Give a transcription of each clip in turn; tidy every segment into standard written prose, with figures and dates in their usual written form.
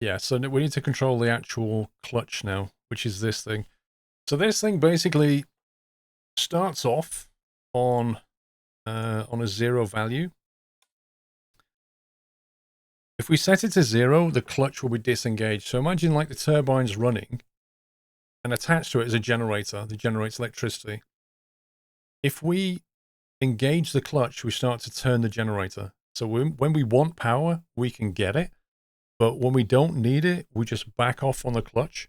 Yeah, so we need to control the actual clutch now, which is this thing. So this thing basically starts off on a 0 value. If we set it to 0, the clutch will be disengaged. So imagine like the turbine's running, and attached to it is a generator that generates electricity. If we engage the clutch, we start to turn the generator. So when we want power, we can get it. But when we don't need it, we just back off on the clutch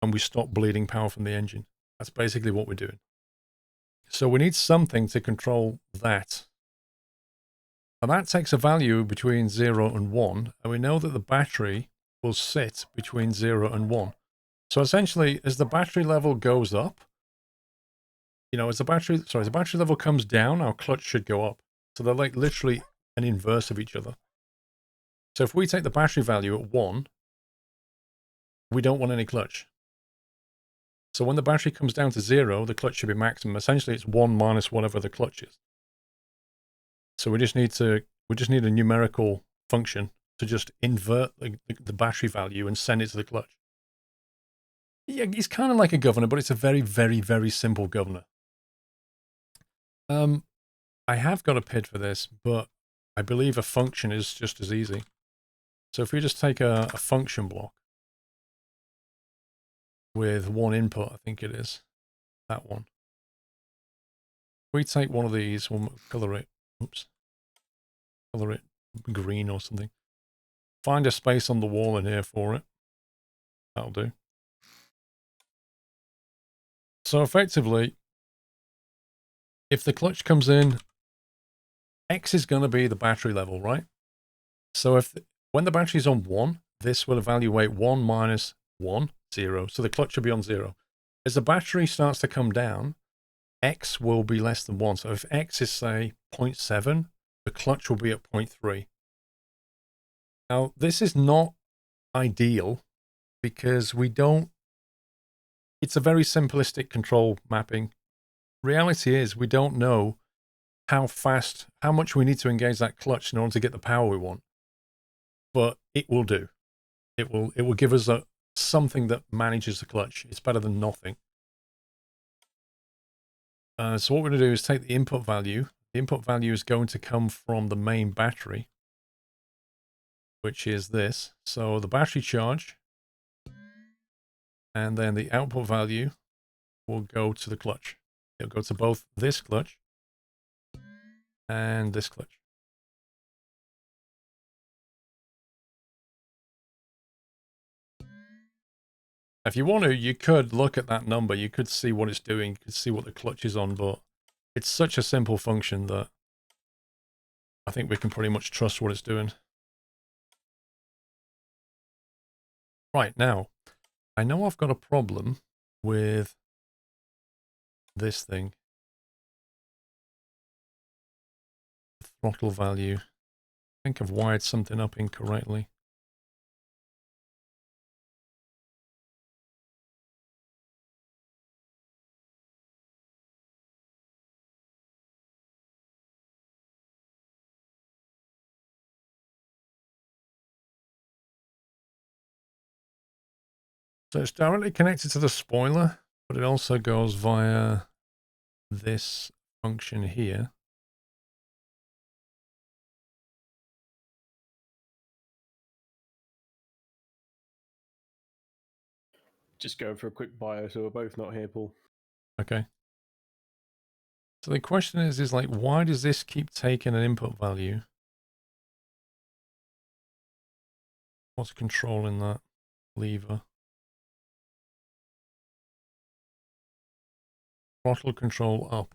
and we stop bleeding power from the engine. That's basically what we're doing. So we need something to control that. And that takes a value between 0 and 1. And we know that the battery will sit between 0 and 1. So essentially, as the battery level goes up, as the battery level comes down, our clutch should go up. So they're like literally an inverse of each other. So if we take the battery value at 1, we don't want any clutch. So when the battery comes down to 0, the clutch should be maximum. Essentially, it's 1 minus whatever the clutch is. So we just need a numerical function to just invert the battery value and send it to the clutch. Yeah, it's kind of like a governor, but it's a very, very, very simple governor. I have got a PID for this, but I believe a function is just as easy. So if we just take a function block with one input, I think it is that one. If we take one of these, we'll color it. Oops. Color it green or something. Find a space on the wall in here for it. That'll do. So effectively, if the clutch comes in, X is going to be the battery level, right? So when the battery's on 1, this will evaluate 1 minus 1, 0. So the clutch will be on 0. As the battery starts to come down, X will be less than 1. So if X is, say, 0.7, the clutch will be at 0.3. Now, this is not ideal because it's a very simplistic control mapping. Reality is we don't know how much we need to engage that clutch in order to get the power we want. But it will do. It will give us something that manages the clutch. It's better than nothing. So what we're going to do is take the input value. The input value is going to come from the main battery, which is this. So the battery charge, and then the output value will go to the clutch. It'll go to both this clutch and this clutch. If you want to, you could look at that number. You could see what it's doing. You could see what the clutch is on, but it's such a simple function that I think we can pretty much trust what it's doing. Right, now, I know I've got a problem with this thing. Throttle value. I think I've wired something up incorrectly. So it's directly connected to the spoiler, but it also goes via this function here. Just going for a quick bio, so we're both not here, Paul. Okay. So the question is like, why does this keep taking an input value? What's controlling that lever? Throttle control up.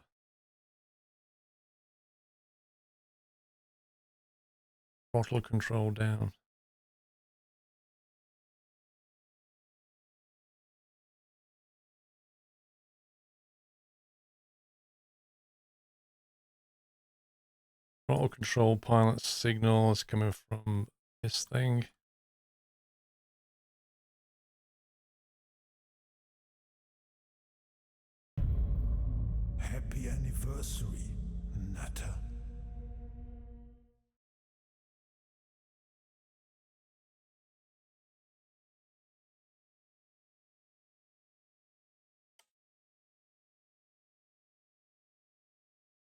Throttle control down. Throttle control pilot signal is coming from this thing. Happy anniversary, Nutter.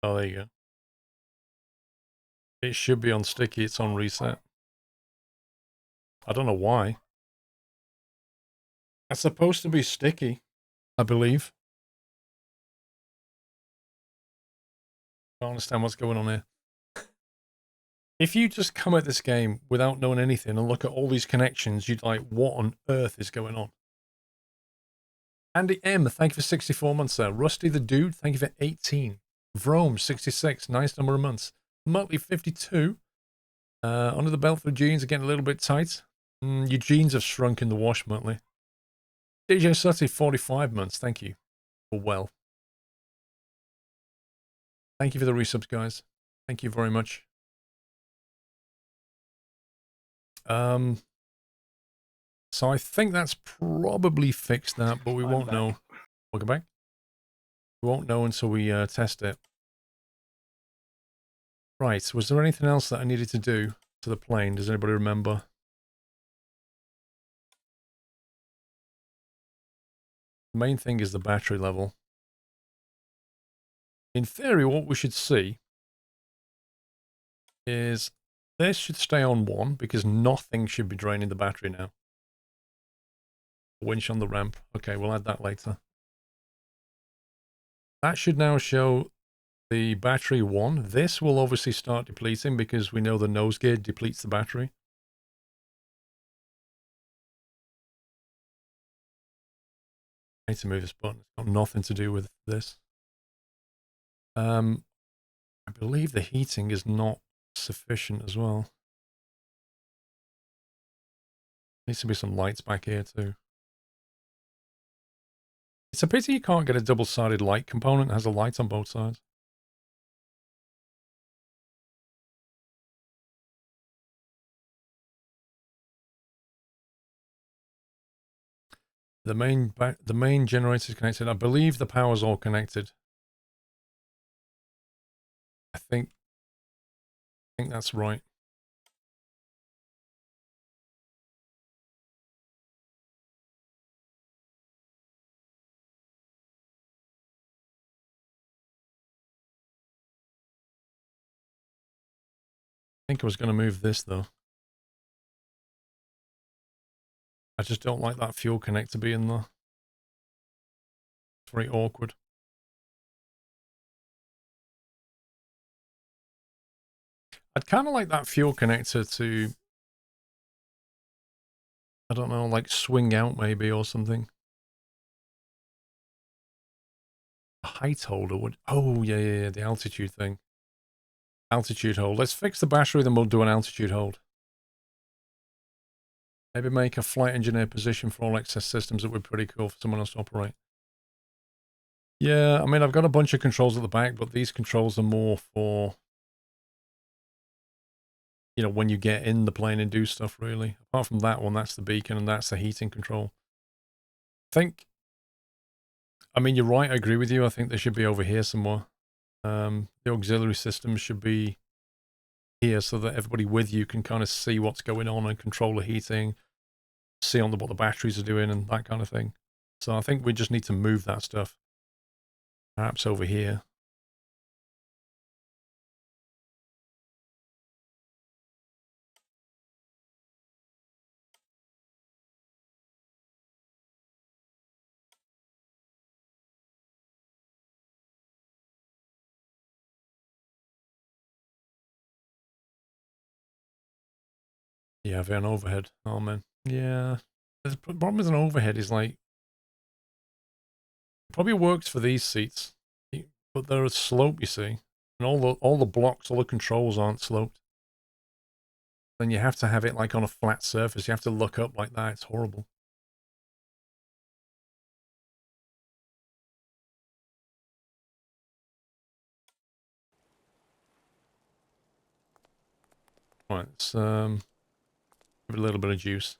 Oh, there you go. It should be on sticky. It's on reset. I don't know why. It's supposed to be sticky, I believe. I don't understand what's going on here. If you just come at this game without knowing anything and look at all these connections, you'd like, what on earth is going on? Andy M, thank you for 64 months there. Rusty the Dude, thank you for 18. Vrome, 66, nice number of months. Muttley, 52. Under the belt for jeans are getting a little bit tight. Your jeans have shrunk in the wash, Muttley. DJ Sutty, 45 months, thank you. Well. Thank you for the resubs, guys. Thank you very much. So I think that's probably fixed that, but we won't know. Welcome back. We won't know until we test it. Right, was there anything else that I needed to do to the plane? Does anybody remember? The main thing is the battery level. In theory, what we should see is this should stay on 1 because nothing should be draining the battery now. Winch on the ramp. Okay, we'll add that later. That should now show the battery 1. This will obviously start depleting because we know the nose gear depletes the battery. I need to move this button. It's got nothing to do with this. I believe the heating is not sufficient as well. Needs to be some lights back here too. It's a pity you can't get a double-sided light component that has a light on both sides. The main generator is connected. I believe the power's all connected. I think that's right. I think I was going to move this though. I just don't like that fuel connector being there. It's very awkward. I'd kind of like that fuel connector to, I don't know, like swing out maybe or something. A height holder would, oh yeah, the altitude thing. Altitude hold. Let's fix the battery, then we'll do an altitude hold. Maybe make a flight engineer position for all excess systems. That would be pretty cool for someone else to operate. Yeah, I mean, I've got a bunch of controls at the back, but these controls are more for, you know, when you get in the plane and do stuff, really. Apart from that one, that's the beacon and that's the heating control. I mean, you're right, I agree with you. I think they should be over here somewhere. The auxiliary systems should be here so that everybody with you can kind of see what's going on and control the heating, see on what the batteries are doing and that kind of thing. So I think we just need to move that stuff. Perhaps over here. Yeah, we have an overhead. Oh man. Yeah. The problem with an overhead is like, it probably works for these seats, but they're a slope, you see. And all the blocks, all the controls aren't sloped. Then you have to have it like on a flat surface. You have to look up like that. It's horrible. Right, let's give it a little bit of juice.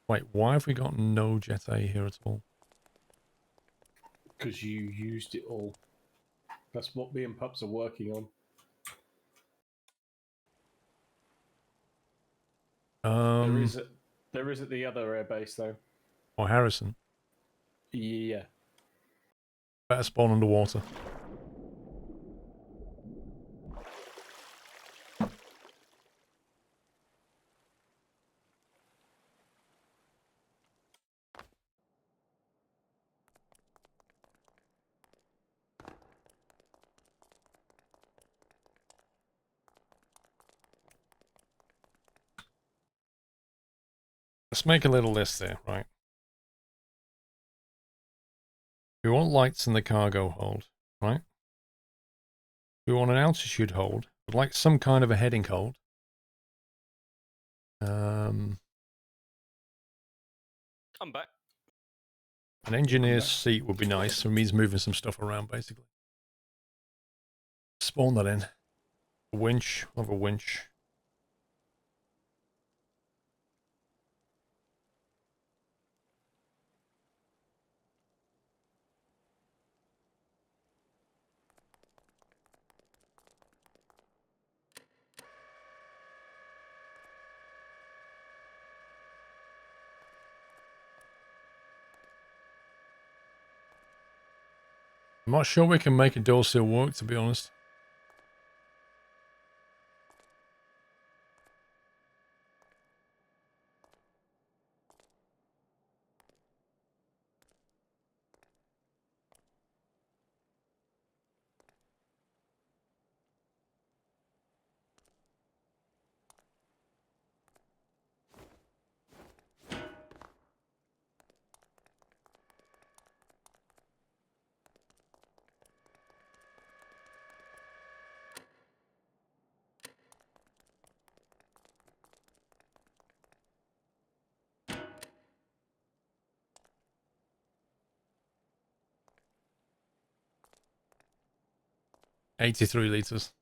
Wait, why have we got no Jet A here at all? Because you used it all. That's what me and Pups are working on. There is at the other airbase though. Or Harrison. Yeah. Better spawn underwater. Let's make a little list here, right? We want lights in the cargo hold, right? We want an altitude hold. I'd like some kind of a heading hold. I'm back. An engineer's seat would be nice, so it means moving some stuff around, basically. Spawn that in. A winch. We'll have a winch. I'm not sure we can make a door seal work, to be honest. $83 liters.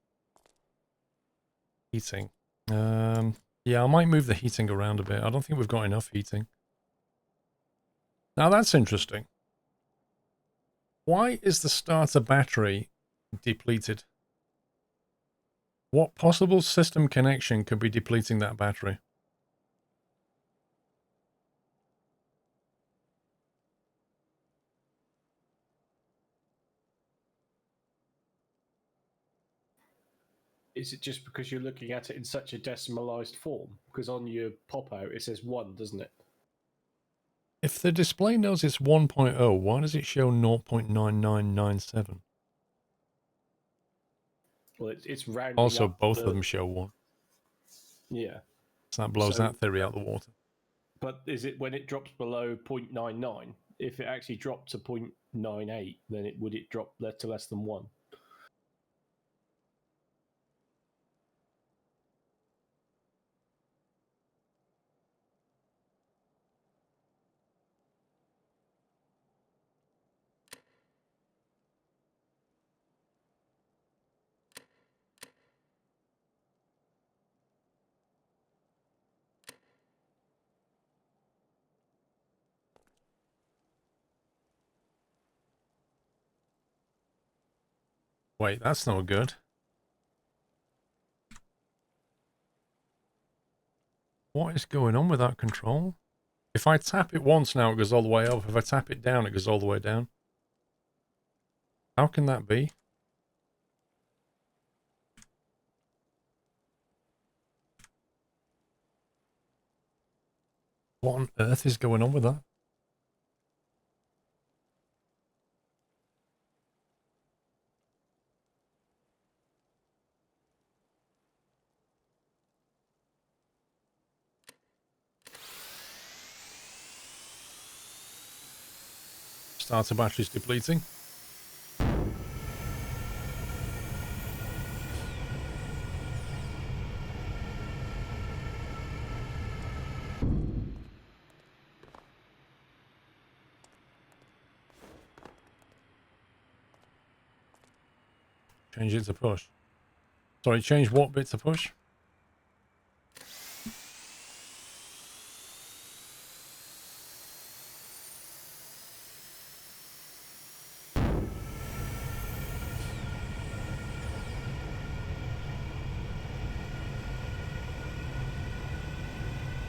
Heating. Yeah, I might move the heating around a bit. I don't think we've got enough heating. Now that's interesting. Why is the starter battery depleted? What possible system connection could be depleting that battery? Is it just because you're looking at it in such a decimalized form? Because on your pop-out it says 1, doesn't it? If the display knows it's 1.0, why does it show 0.9997? Well, it's rounding Also, up both the- of them show 1. Yeah. So that blows So- that theory out the water. But is it when it drops below 0.99? If it actually dropped to 0.98, then would it drop to less than 1? Wait, that's not good. What is going on with that control? If I tap it once now, it goes all the way up. If I tap it down, it goes all the way down. How can that be? What on earth is going on with that? Starter battery's depleting. Change it to push. Sorry, change what bit to push?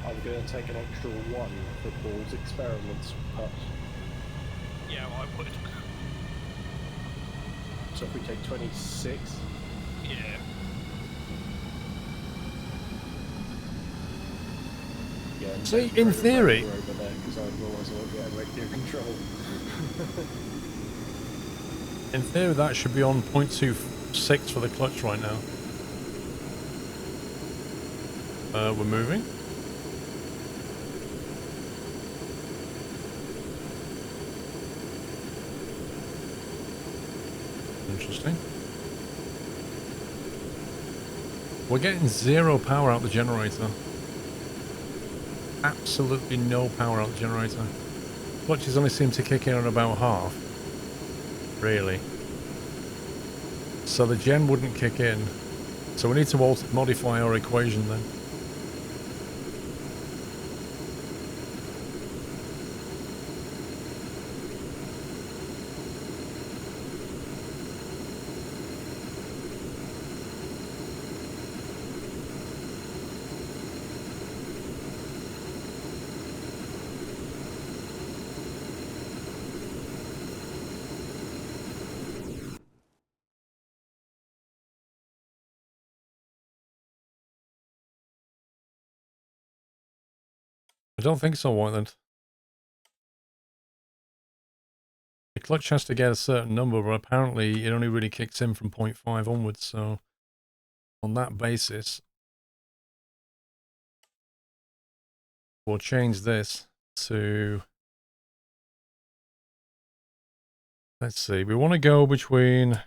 I'm going to take an extra 1 for Paul's experiments, perhaps. Yeah, I would. So if we take 26, Yeah. yeah. and See, don't in throw the theory- motor over there, because otherwise I won't get radio control. In theory, that should be on 0.26 for the clutch right now. We're moving. Interesting. We're getting 0 power out the generator. Absolutely no power out the generator. Clutches only seem to kick in at about half. Really. So the gen wouldn't kick in. So we need to modify our equation then. I don't think so, Whiteland. The clutch has to get a certain number, but apparently it only really kicks in from 0.5 onwards, so on that basis, we'll change this to, let's see, we want to go between,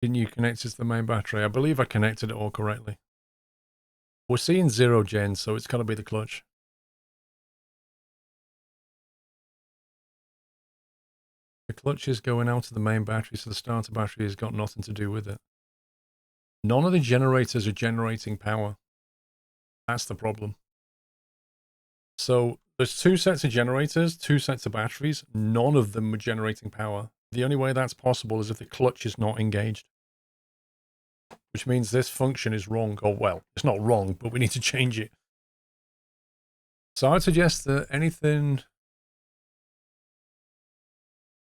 didn't you connect it to the main battery? I believe I connected it all correctly. We're seeing 0 gen, so it's got to be the clutch. The clutch is going out of the main battery, so the starter battery has got nothing to do with it. None of the generators are generating power. That's the problem. So there's 2 sets of generators, 2 sets of batteries. None of them are generating power. The only way that's possible is if the clutch is not engaged. Which means this function is wrong. Or, well, it's not wrong, but we need to change it. So I'd suggest that anything...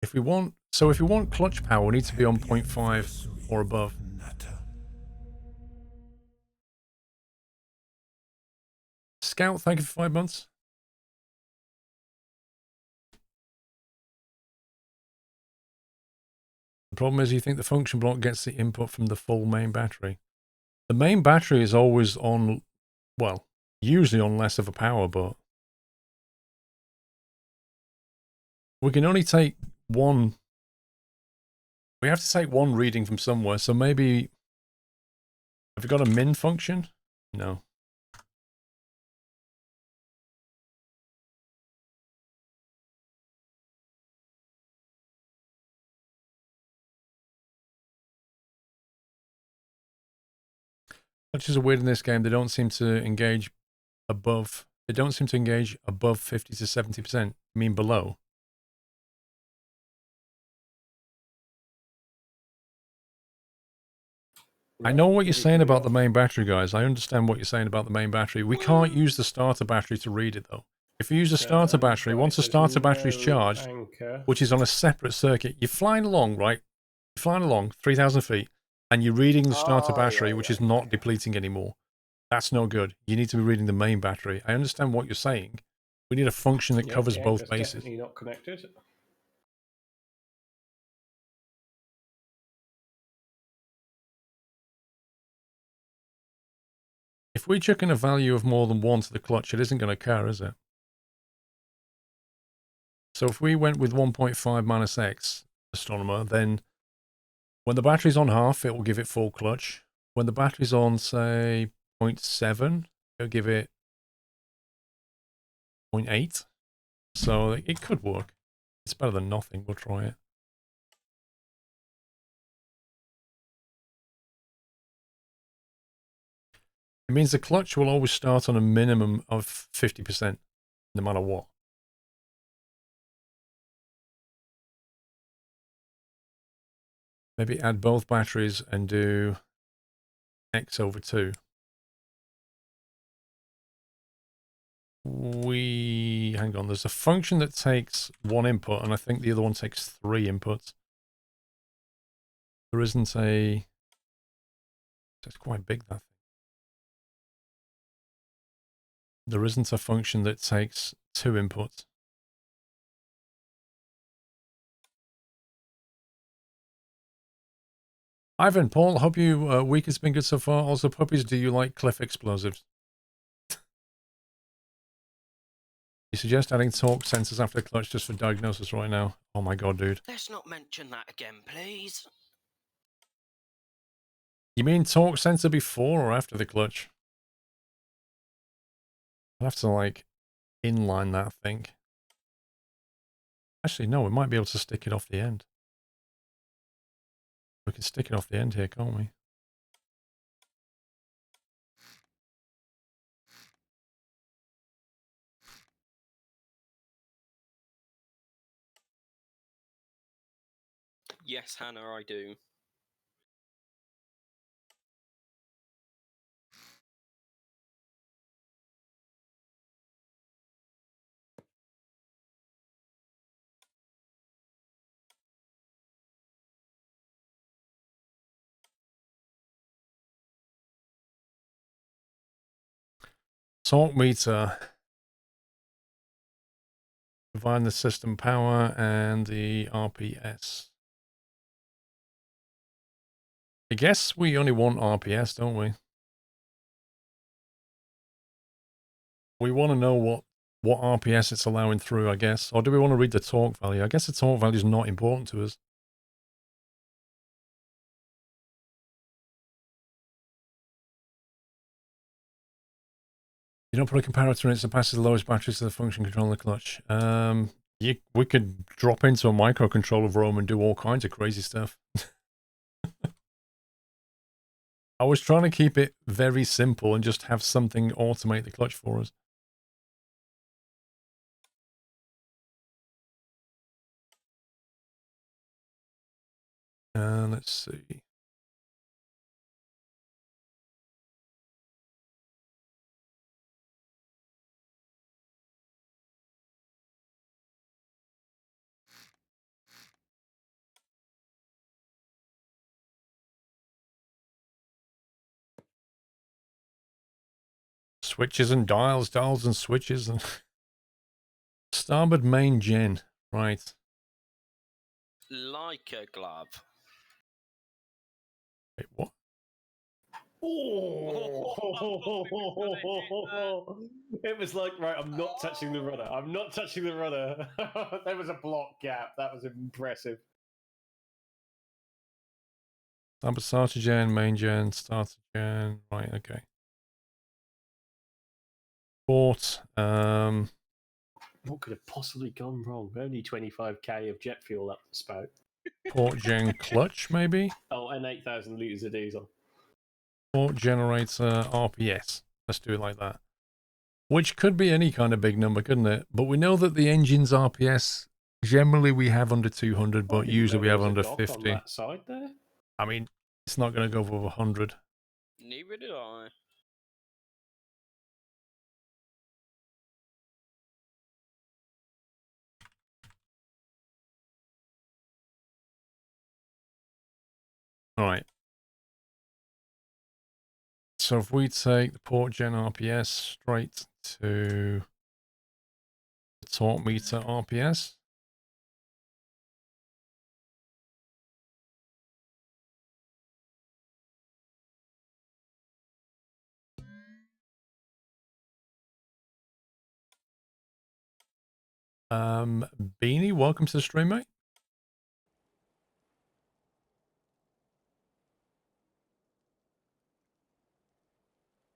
If we want clutch power, we need to be on 0.5 or above. Scout, thank you for 5 months. The problem is you think the function block gets the input from the full main battery. The main battery is always on, well, usually on less of a power, but we can only take one. We have to take one reading from somewhere, so maybe, have we got a min function? No. Clutches are weird in this game. They don't seem to engage above. They don't seem to engage above 50 to 70%. I mean below. I know what you're saying about the main battery, guys. I understand what you're saying about the main battery. We can't use the starter battery to read it, though. If you use the starter battery, once the starter battery is charged, which is on a separate circuit, you're flying along, right? You're flying along 3,000 feet, and you're reading the starter battery, which is not depleting anymore. That's no good. You need to be reading the main battery. I understand what you're saying. We need a function that covers both bases. Definitely not connected. If we chuck in a value of more than 1 to the clutch, it isn't going to occur, is it? So if we went with 1.5 minus X, Astronomer, then when the battery's on half, it will give it full clutch. When the battery's on, say, 0.7, it'll give it 0.8. So it could work. It's better than nothing. We'll try it. It means the clutch will always start on a minimum of 50%, no matter what. Maybe add both batteries and do X over 2. Hang on, there's a function that takes 1 input, and I think the other one takes 3 inputs. There isn't a... It's quite big, that thing. There isn't a function that takes 2 inputs. Ivan, Paul, hope you week has been good so far. Also, puppies, do you like cliff explosives? You suggest adding torque sensors after clutch just for diagnosis right now. Oh my god, dude. Let's not mention that again, please. You mean torque sensor before or after the clutch? I'll have to, like, inline that thing. Actually, no, we might be able to stick it off the end. We can stick it off the end here, can't we? Yes, Hannah, I do. Torque meter. Provide the system power and the RPS. I guess we only want RPS, don't we? We want to know what RPS it's allowing through, I guess. Or do we want to read the torque value? I guess the torque value is not important to us. You don't put a comparator in it that passes the lowest batteries to the function controlling the clutch. We could drop into a microcontroller room and do all kinds of crazy stuff. I was trying to keep it very simple and just have something automate the clutch for us. Let's see. Switches and dials, dials and switches. And starboard main gen. Right. Like a glove. Wait, what? Oh, it was like, right, I'm not touching the rudder. I'm not touching the rudder. There was a block gap. That was impressive. Starboard starter gen, main gen, starter gen. Right, okay. Port. What could have possibly gone wrong? Only 25k of jet fuel up the spout. Port gen clutch, maybe? Oh, and 8,000 litres of diesel. Port generator RPS. Let's do it like that. Which could be any kind of big number, couldn't it? But we know that the engine's RPS, generally we have under 200, but usually we have under 50. On that side there? I mean, it's not going to go over 100. Neither did I. All right. So if we take the port gen RPS straight to the torque meter RPS. Beanie, welcome to the stream, mate.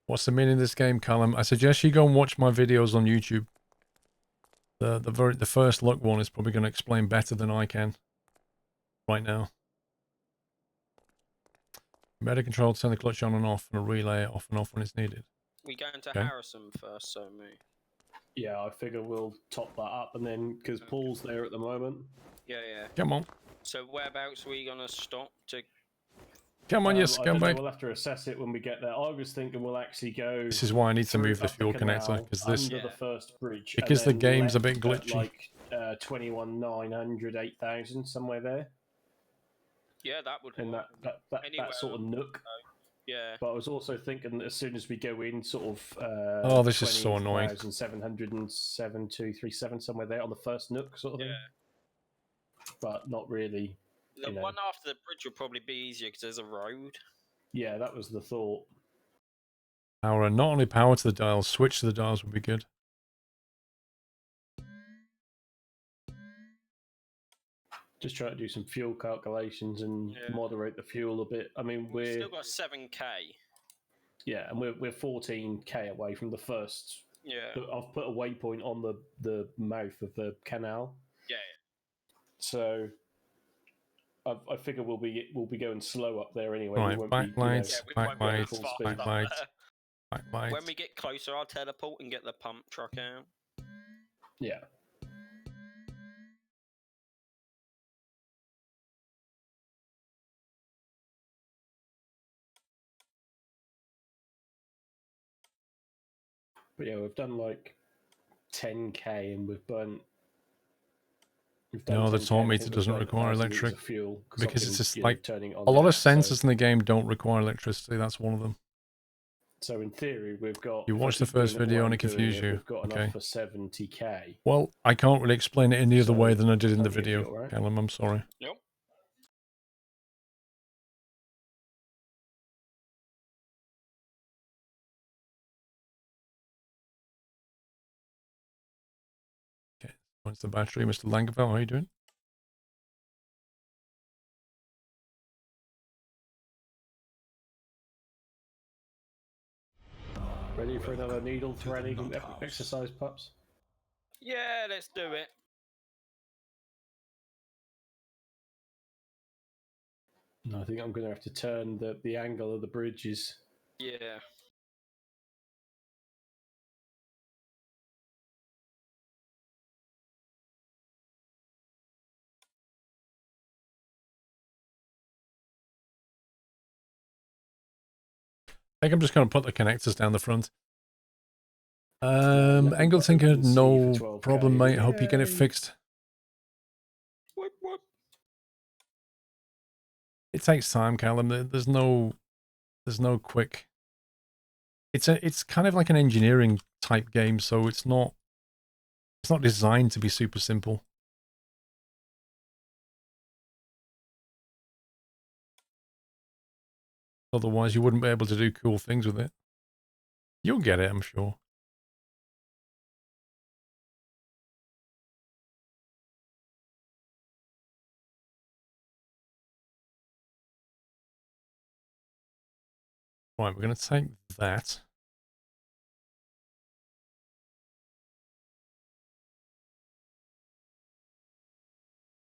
What's the meaning of this game, Callum? I suggest you go and watch my videos on YouTube. The first look one is probably going to explain better than I can right now. Better control, turn the clutch on and off, and a relay off and off when it's needed. We go into Okay. Harrison first, so me. Yeah, I figure we'll top that up, and then because Paul's there at the moment. Yeah, yeah. Come on. So whereabouts are we gonna stop to? Come on, you I don't know, scumbag. we'll have to assess it when we get there. I was thinking we'll actually go. This is why I need to through move the up fuel connector, canal because this... under the first bridge, because and the then game's a left bit glitchy. At, like 21,900, 8,000, somewhere there. Yeah, that would And work. that sort of nook. Yeah. But I was also thinking that as soon as we go in, sort of. Oh, this is so annoying. 20,707,237, somewhere there on the first nook, sort of thing. But not really you The know. one after the bridge will probably be easier because there's a road. Yeah, that was the thought. Power, not only power to the dials, switch to the dials would be good. Just try to do some fuel calculations and Yeah. moderate the fuel a bit. I mean, We've we're still got 7k. yeah, and we're 14k away from the first. Yeah. But I've put a waypoint on the mouth of the canal, Yeah. so I figure we'll be going slow up there anyway. Right, we won't be, backlights, Yeah, we won't be backlights, full fast speed. up backlights, there. backlights. When we get closer, I'll teleport and get the pump truck out. Yeah. But yeah, we've done like 10k and we've burnt. No, the 10K, torque I meter think we've doesn't burnt require 1,000 litres electric of fuel because I've it's been, just you know, like turning it on a lot of gas, so- sensors in the game don't require electricity. That's one of them. So in theory, we've got. You if I watch the keep doing first it the way video I'm and it doing confuse it, you. We've got Okay. enough for 70k. Well, I can't really explain it any other way So, than I did in the plenty of video, fuel, right? Callum. I'm sorry. Nope. What's the battery, Mr. Langeveld? How are you doing? Ready for another needle To the threading nut house. exercise, pups? Yeah, let's do it. No, I think I'm going to have to turn the angle of the bridges. Yeah. I think I'm just going to put the connectors down the front. Yeah, 11 Angle Tinker, buttons C no for 12K. problem, mate. Hope you get it Yay. fixed. Whoop, whoop. It takes time, Callum. There's no quick. It's kind of like an engineering type game, so it's not designed to be super simple. Otherwise, you wouldn't be able to do cool things with it. You'll get it, I'm sure. Right, we're going to take that.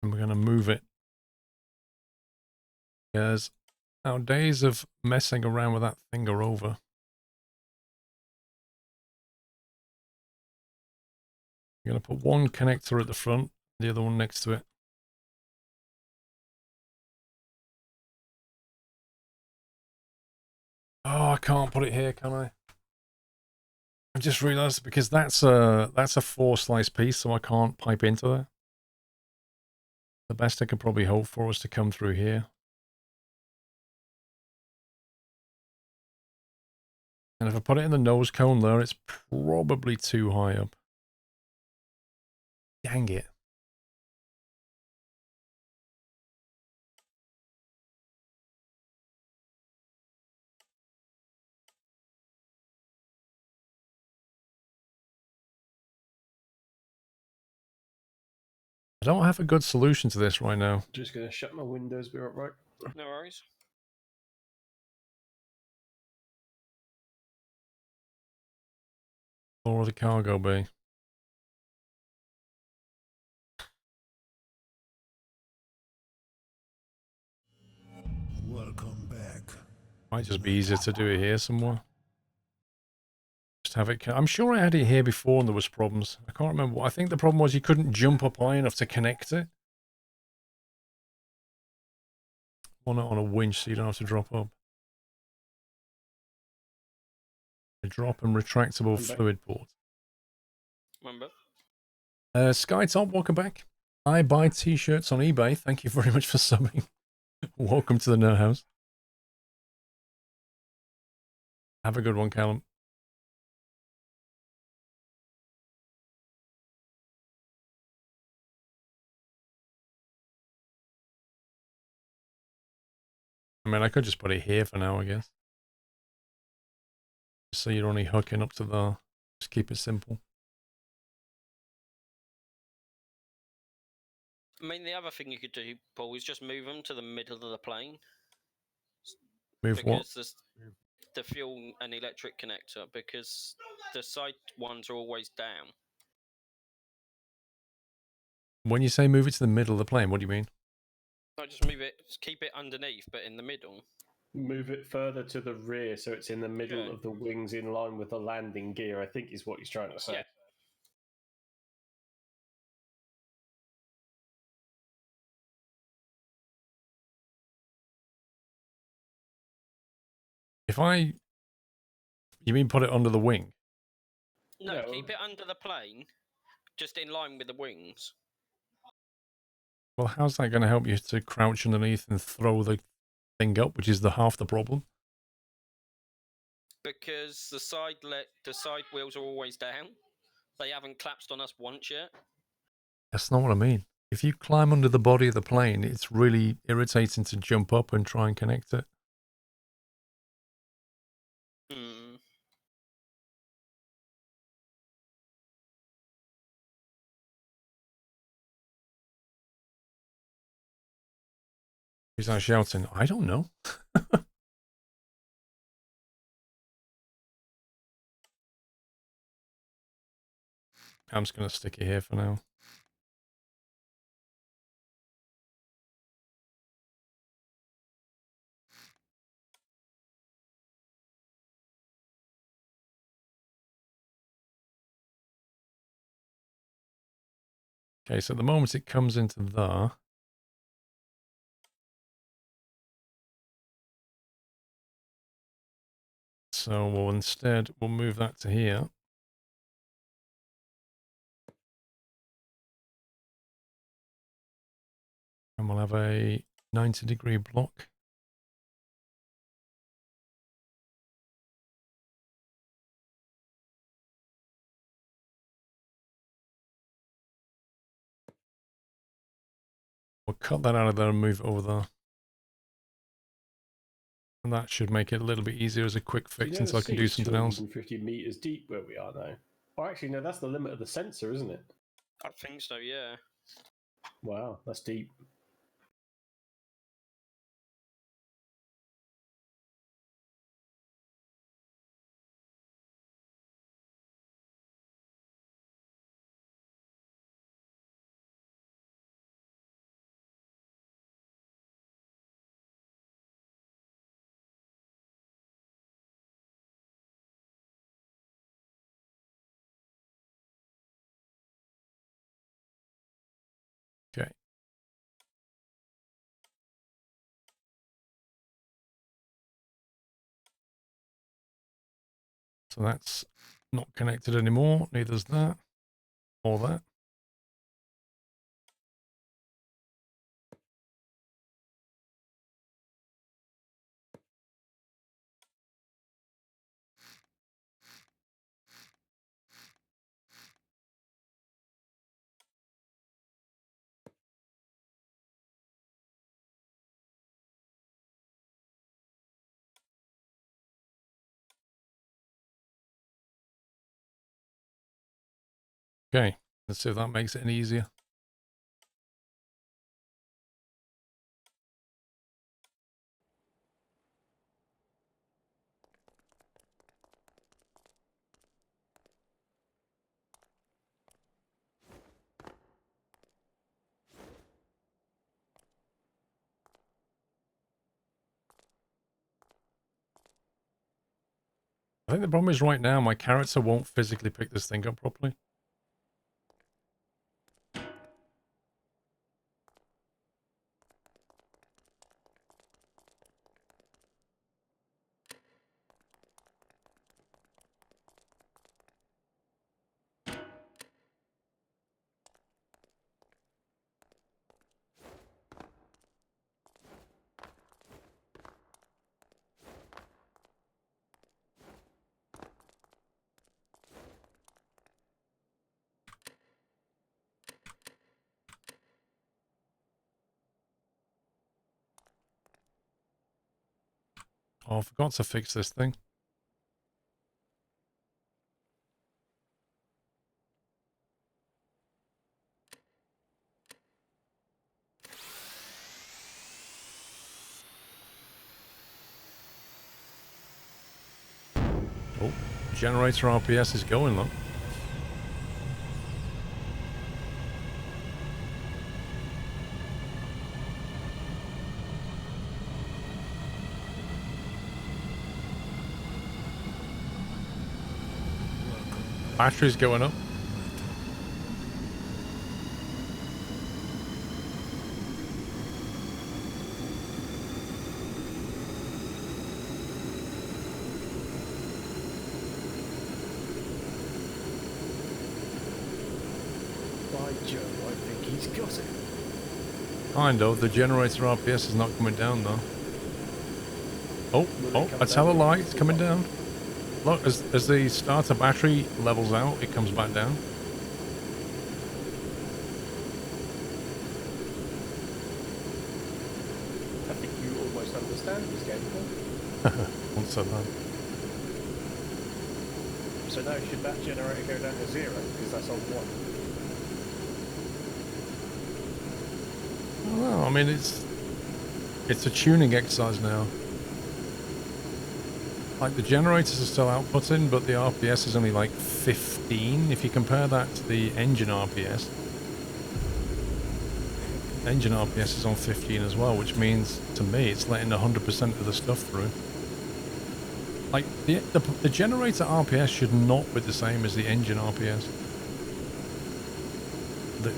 And we're going to move it. Because our days of messing around with that thing are over. We're going to put one connector at the front, the other one next to it. Oh, I can't put it here, can I? I just realized because that's a 4-slice piece, so I can't pipe into that. The best I could probably hope for was to come through here. And if I put it in the nose cone there, it's probably too high up. Dang it. I don't have a good solution to this right now. Just going to shut my windows, be right. No worries. Floor of the cargo bay. Welcome back. Might just be easier to do it here somewhere. Just have it. I'm sure I had it here before and there was problems. I can't remember. I think the problem was you couldn't jump up high enough to connect it. On a winch so you don't have to drop up. A drop and retractable fluid port. Remember? Skytop, welcome back. I buy t-shirts on eBay. Thank you very much for subbing. Welcome to the Nerd House. Have a good one, Callum. I mean, I could just put it here for now, I guess. So you're only hooking up to the... Just keep it simple. I mean, the other thing you could do, Paul, is just move them to the middle of the plane. Move what? Because there's the fuel and electric connector, because the side ones are always down. When you say move it to the middle of the plane, what do you mean? I just move it, just keep it underneath, but in the middle. Move it further to the rear so it's in the middle Yeah. of the wings in line with the landing gear, I think is what he's trying to say. Yeah. If I... You mean put it under the wing? No, No. keep it under the plane, just in line with the wings. Well, how's that going to help you to crouch underneath and throw the thing up, which is the half the problem? Because the side wheels are always down. They haven't collapsed on us once yet. That's not what I mean. If you climb under the body of the plane, it's really irritating to jump up and try and connect it. Hmm. He's not shouting, I don't know. I'm just going to stick it here for now. Okay, so at the moment it comes into there. So we'll move that to here. And we'll have a 90-degree block. We'll cut that out of there and move it over there. And that should make it a little bit easier as a quick fix until I can do something else. 250 meters deep where we are now. Or actually, no, that's the limit of the sensor, isn't it? I think so, yeah. Wow, that's deep. Okay. So that's not connected anymore. Neither's that or that. Okay, let's see if that makes it any easier. I think the problem is right now my character won't physically pick this thing up properly. Oh, I forgot to fix this thing. Oh, generator RPS is going, look. Battery's going up. By Joe, I think he's got it. Kind of. The generator RPS is not coming down, though. Oh, I tell a lie, it's coming down. Look, as the starter battery levels out, it comes back down. I think you almost understand this game, Paul. Once I learn. So now should that generator go down to 0 because that's on 1? Well, I mean, it's a tuning exercise now. Like, the generators are still outputting, but the RPS is only like 15. If you compare that to the engine RPS, engine RPS is on 15 as well, which means, to me, it's letting 100% of the stuff through. Like, the generator RPS should not be the same as the engine RPS.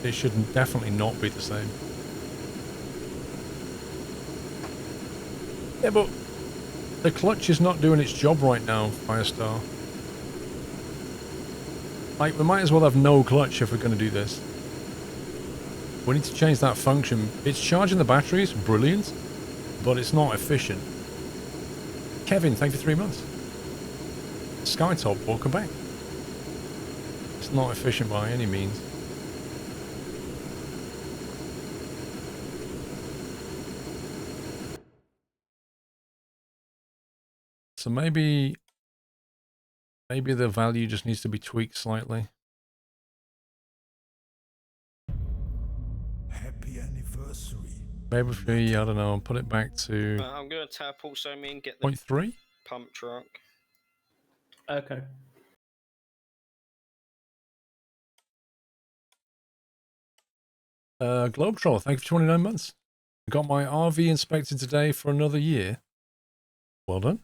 It should definitely not be the same. Yeah, but the clutch is not doing its job right now, Firestar. Like, we might as well have no clutch if we're going to do this. We need to change that function. It's charging the batteries, brilliant, but it's not efficient. Kevin, thank you for 3 months. Skytop, welcome back. It's not efficient by any means. So maybe the value just needs to be tweaked slightly. Happy anniversary. Maybe if we, I don't know, put it back to I'm going to tap also me and get the 0.3. pump truck. Okay. Globetrotter, thank you for 29 months. I got my RV inspected today for another year. Well done.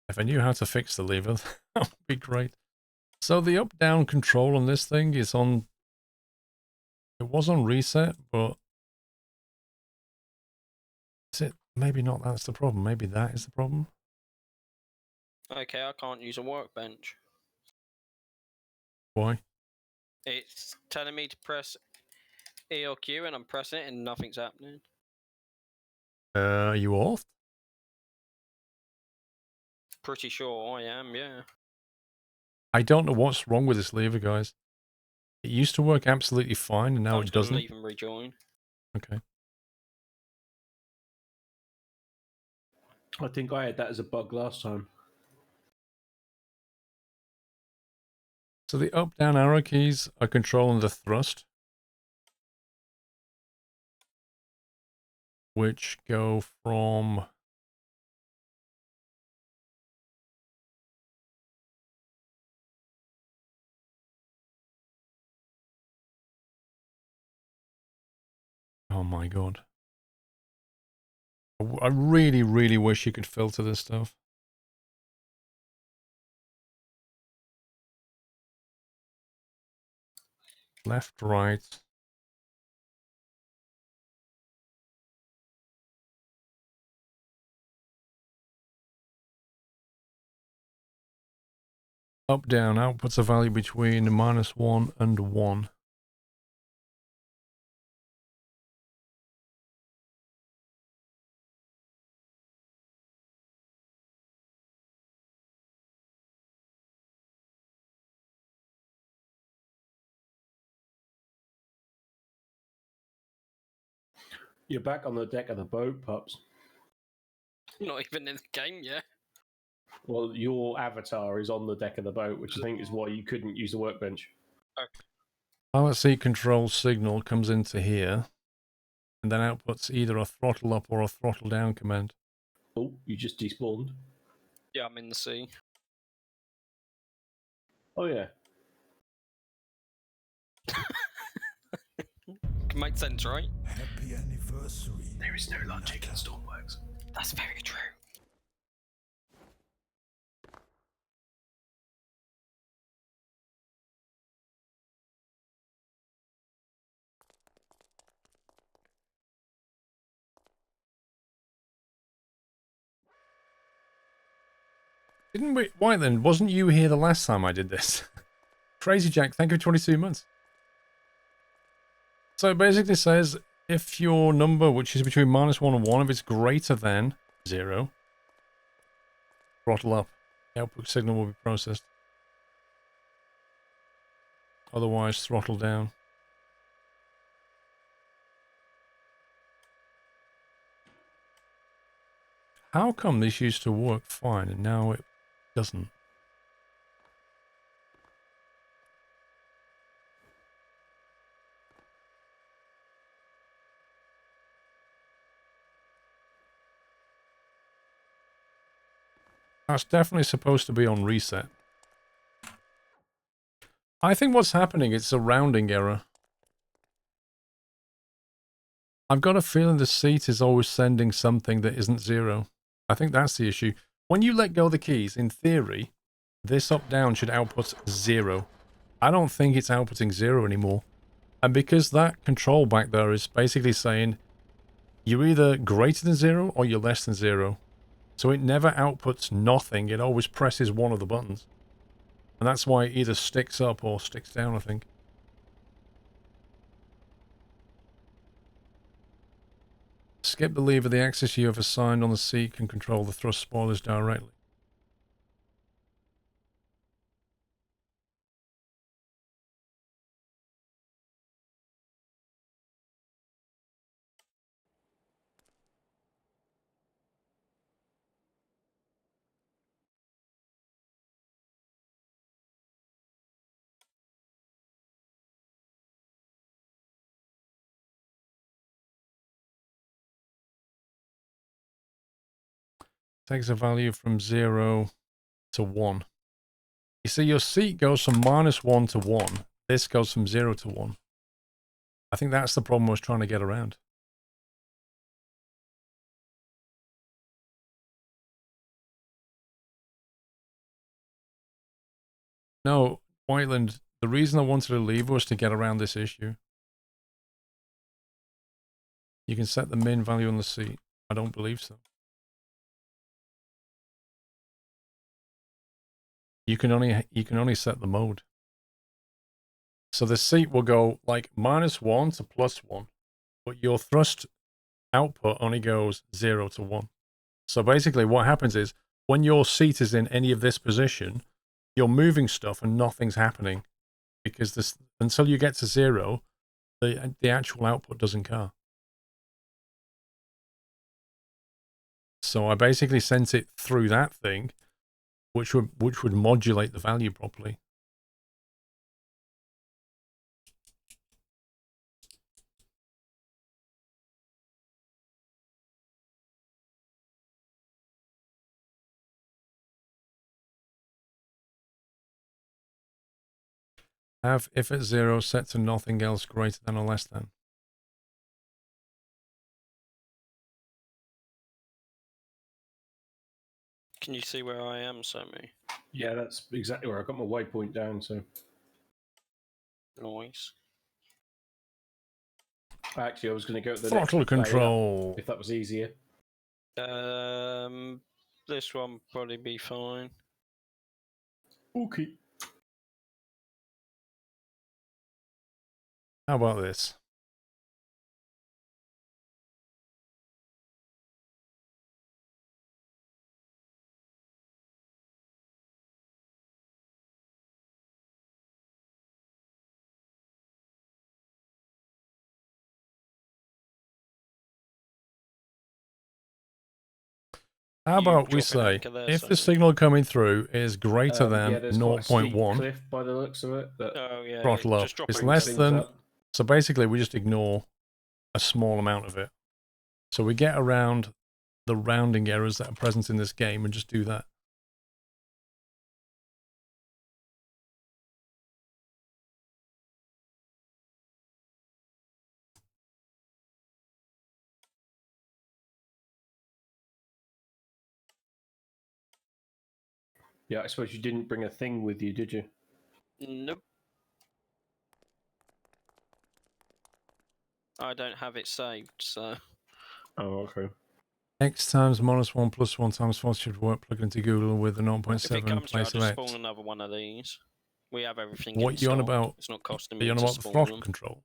If I knew how to fix the lever, that would be great. So the up-down control on this thing is on... It was on reset, but... Is it? Maybe not that's the problem. Maybe that is the problem. Okay, I can't use a workbench. Why? It's telling me to press E or Q and I'm pressing it and nothing's happening. Are you off? Pretty sure I am, yeah. I don't know what's wrong with this lever, guys. It used to work absolutely fine, and now I'm it just gonna doesn't. leave and rejoin. Okay. I think I had that as a bug last time. So the up-down arrow keys are controlling the thrust, which go from... Oh my god. I really, really wish you could filter this stuff. Left, right. Up, down, outputs a value between -1 and 1. You're back on the deck of the boat, pups. Not even in the game yet. Well, your avatar is on the deck of the boat, which I think is why you couldn't use the workbench. Pilot seat control signal comes into here, and then outputs either a throttle up or a throttle down command. Oh, you just despawned. Yeah, I'm in the sea. Oh, yeah. Makes sense, right? Happy anniversary. There is no logic in Stormworks. That's very true. Didn't we? Why then? Wasn't you here the last time I did this? Crazy Jack, thank you for 22 months. So it basically says if your number, which is between -1 and 1, if it's greater than 0, throttle up. The output signal will be processed. Otherwise, throttle down. How come this used to work fine and now it doesn't? That's definitely supposed to be on reset. I think what's happening is a rounding error. I've got a feeling the seat is always sending something that isn't 0. I think that's the issue. When you let go of the keys, in theory, this up-down should output 0. I don't think it's outputting 0 anymore. And because that control back there is basically saying you're either greater than 0 or you're less than 0. So it never outputs nothing. It always presses one of the buttons. And that's why it either sticks up or sticks down, I think. Skip the lever. The axis you have assigned on the seat can control the thrust spoilers directly. Takes a value from 0 to 1. You see, your seat goes from -1 to 1. This goes from 0 to 1. I think that's the problem I was trying to get around. No, Whiteland, the reason I wanted to leave was to get around this issue. You can set the min value on the seat. I don't believe so. You can only set the mode. So the seat will go like -1 to +1, but your thrust output only goes 0 to 1. So basically what happens is when your seat is in any of this position, you're moving stuff and nothing's happening because this until you get to 0, the actual output doesn't car. So I basically sent it through that thing, which would modulate the value properly. Have if at 0 set to nothing else greater than or less than. Can you see where I am, Sammy? Yeah, that's exactly where I got my waypoint down, so... Noise. Actually, I was going to go to the Throttle next layer, control. if that was easier. This one probably be fine. Okay. How about this? How You about we drop an say, anchor there, if so- the signal coming through is greater Yeah, than there's quite a steep 0.1, cliff by the looks of it. That Oh yeah, throttle up. just drop It's an less anchor. than, up. so basically we just ignore a small amount of it. So we get around the rounding errors that are present in this game and just do that. Yeah, I suppose you didn't bring a thing with you, did you? Nope. I don't have it saved, so Oh, okay. X times -1 plus 1 times 4 should work. Plug into Google with a if 0.7 it in comes to it, I'll place of just X. spawn another one of these. We have everything What in you on stock. about? It's not costing Are me you on to about the spawn throttle them. control?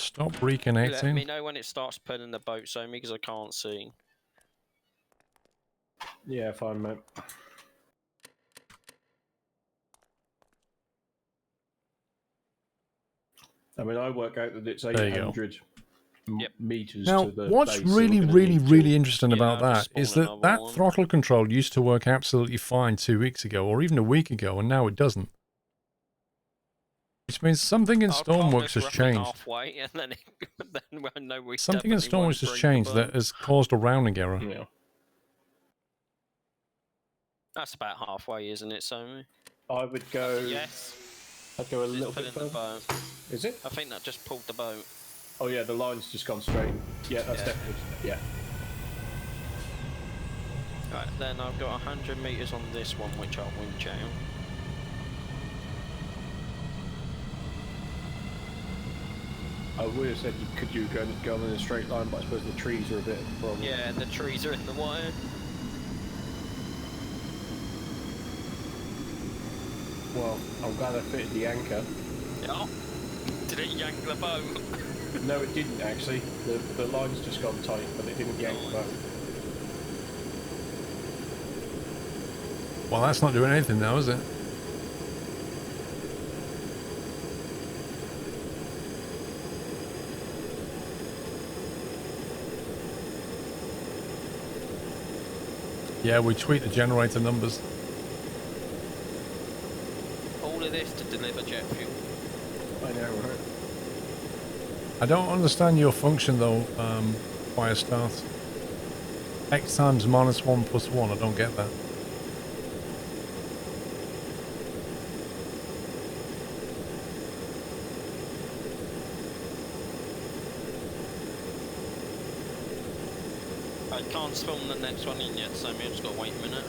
Stop Let me reconnecting. know when it starts pulling the boats on me because I can't see. Yeah, fine, mate. I mean, I work out that it's There you go. 800 Yep. meters Now, to the what's base, so we're really, gonna really, need really to- interesting Yeah, about I'll just that is spawn that another that one. throttle control used to work absolutely fine 2 weeks ago, or even a week ago, and now it doesn't. Which means something in I'll toggle Stormworks this has roughly changed. halfway, and then then I know we Something in definitely won't Stormworks has break the changed that boat. has caused a rounding error. Yeah. That's about halfway, isn't it, Somi? I would go. Yes. I'd go a It's little bit pulling the further. boat. Is it? I think that just pulled the boat. Oh yeah, the line's just gone straight. Yeah, that's Yeah. definitely. Yeah. Right, then I've got 100 meters on this one, which I'll winch out. I would have said could you go in a straight line, but I suppose the trees are a bit of a problem. Yeah, the trees are in the way. Well, I'm glad I fitted the anchor. Oh, did it yank the boat? No, it didn't actually. The line's just gone tight, but it didn't yank the boat. Well, that's not doing anything now, is it? Yeah, we tweak the generator numbers. All of this to deliver jet fuel. I know, right? I don't understand your function though, fire start. X times -1 plus 1, I don't get that. I can't film the next one in yet, so I've just got to wait a minute.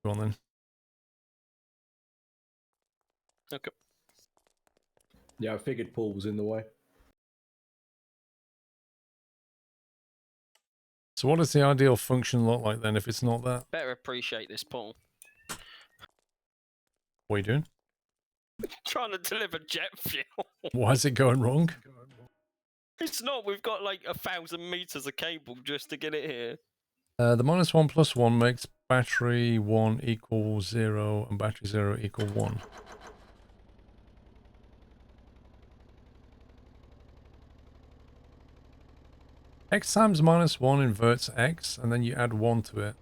Go on then. Okay. Yeah, I figured Paul was in the way. So what does the ideal function look like then if it's not that? Better appreciate this, Paul. What are you doing? Trying to deliver jet fuel. Why is it going wrong? It's not. We've got like 1,000 meters of cable just to get it here. The -1 plus 1 makes battery 1 equal 0 and battery 0 equal 1. X times -1 inverts X, and then you add 1 to it.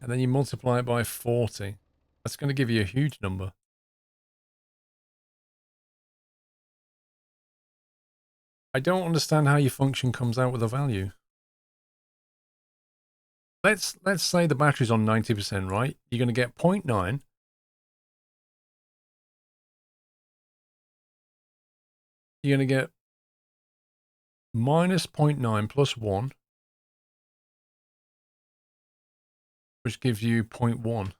And then you multiply it by 40. That's going to give you a huge number. I don't understand how your function comes out with a value. Let's say the battery's on 90%, right? You're going to get 0.9. You're going to get minus 0.9 plus 1, which gives you 0.1. I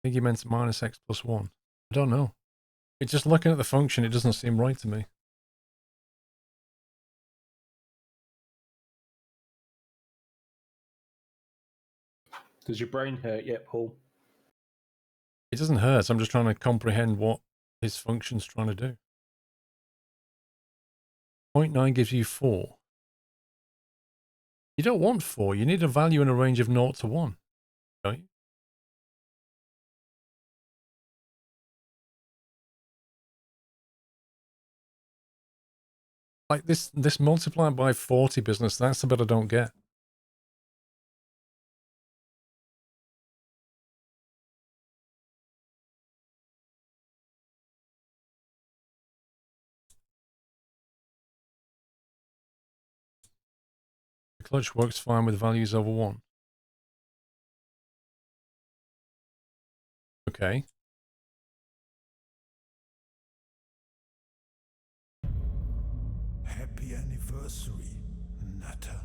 think you meant minus x plus 1. I don't know. It's just looking at the function, it doesn't seem right to me. Does your brain hurt yet, Paul? It doesn't hurt. I'm just trying to comprehend what his function's trying to do. 0.9 gives you 4. You don't want 4. You need a value in a range of 0 to 1, don't you? Like this multiplied by 40 business, that's the bit I don't get. The clutch works fine with values over 1. Okay. Happy anniversary, Nutter.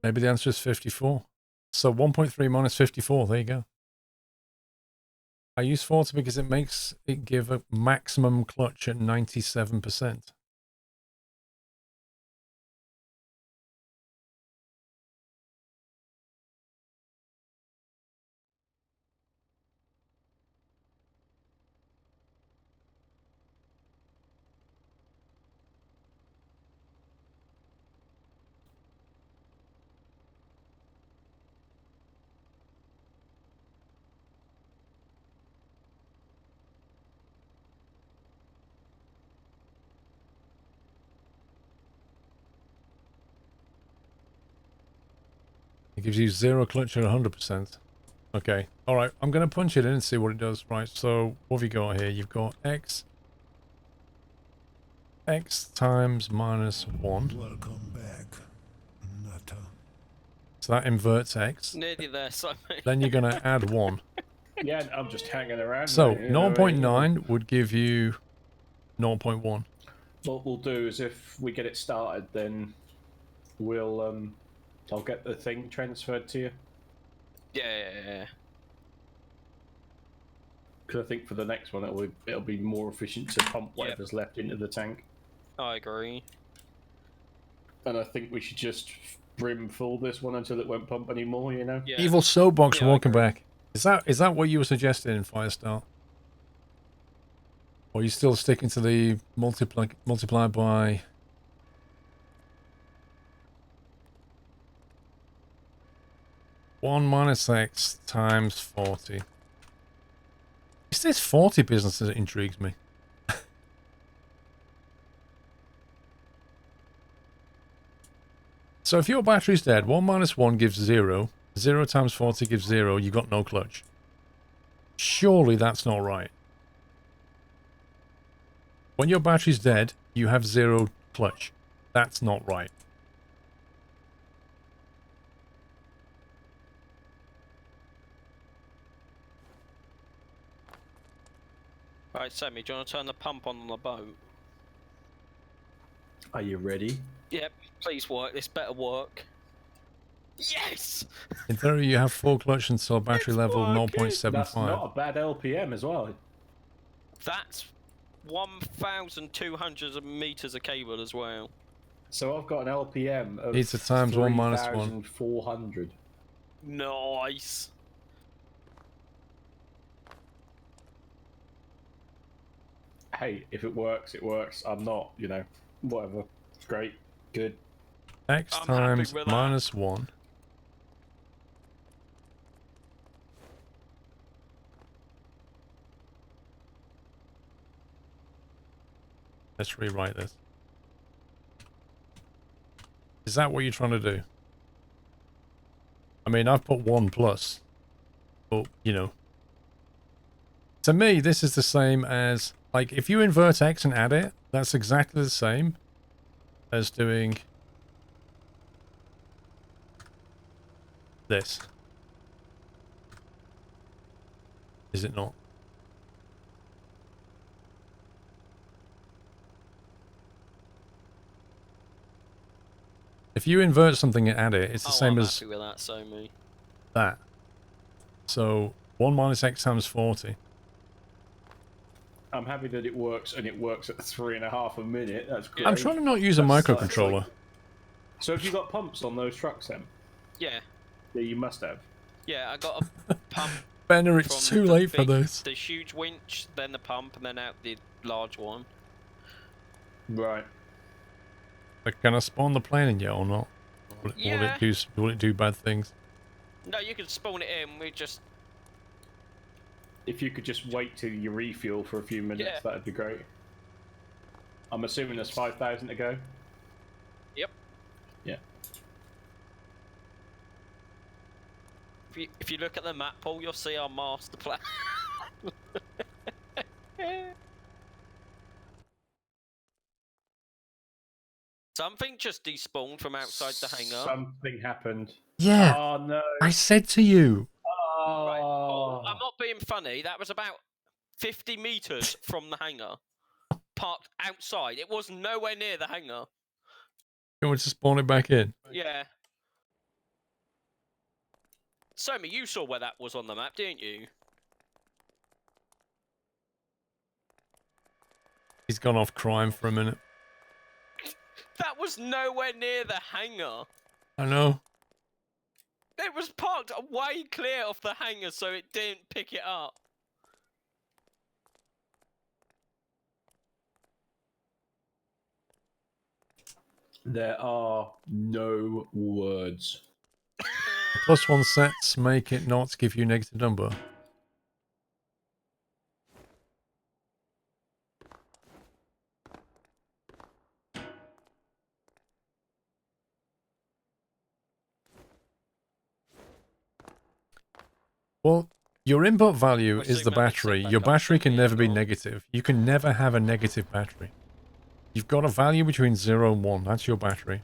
Maybe the answer is 54. So 1.3 minus 54. There you go. I use 40 because it makes it give a maximum clutch at 97%. It gives you 0 clutch at 100%. Okay. All right. I'm going to punch it in and see what it does. Right. So what have you got here? You've got X times minus 1. Welcome back, Nutter. So that inverts X. Nearly there, Simon. Then you're going to add 1. Yeah, I'm just hanging around. So mate, you know, 0.9 would give you 0.1. What we'll do is if we get it started, then we'll I'll get the thing transferred to you. Yeah. Because I think for the next one it'll be more efficient to pump whatever's left into the tank. I agree. And I think we should just brim full this one until it won't pump anymore, you know? Yeah. Evil Soapbox, Yeah, I welcome agree. back. Is that what you were suggesting in Firestart? Or are you still sticking to the multiply by... One minus X times 40. It's this 40 business that intrigues me. So if your battery's dead, 1 minus 1 gives 0. 0 times 40 gives 0. You've got no clutch. Surely that's not right. When your battery's dead, you have 0 clutch. That's not right. Right, Sammy, do you want to turn the pump on the boat? Are you ready? Yep, please work. This better work. Yes! In theory, you have full clutch until battery It's level working! 0.75. That's not a bad LPM as well. That's 1,200 meters of cable as well. So I've got an LPM of Needs a times 1 minus 1. 3,400. Nice. Hey, if it works, it works. I'm not, you know, whatever. It's great. Good. X I'm happy times with that. minus 1. Let's rewrite this. Is that what you're trying to do? I mean, I've put 1 plus. But, you know. To me, this is the same as... Like, if you invert X and add it, that's exactly the same as doing... this. Is it not? If you invert something and add it, it's the same I'm as happy with that, Sammy. that. So 1 minus X times 40. I'm happy that it works, and it works at 3.5 a minute. That's great. I'm trying to not use a That's microcontroller. like- So have you got pumps on those trucks then? Yeah. Yeah, you must have. Yeah, I got a pump. Benner, it's from too the late for big- this. The huge winch, then the pump, and then out the large one. Right. Like, can I spawn the plane in yet or not? Yeah. Will it do bad things? No, you can spawn it in. We just If you could just wait till you refuel for a few minutes, Yeah. that'd be great. I'm assuming there's 5,000 to go. Yep. Yeah. If you look at the map, Paul, you'll see our master plan. Something just despawned from outside the hangar. Something happened. Yeah, Oh no. I said to you. Right, Oh. Paul, I'm not being funny. That was about 50 meters from the hangar. Parked outside. It was nowhere near the hangar. You want to spawn it back in? Yeah. Somi, you saw where that was on the map, didn't you? He's gone off crime for a minute. That was nowhere near the hangar. I know. It was parked way clear off the hangar, so it didn't pick it up. There are no words. +1 sets make it not give you negative number. Well, your input value Let's is see the when they set battery. back Your up battery to can the never be vehicle. negative. You can never have a negative battery. You've got a value between 0 and 1. That's your battery.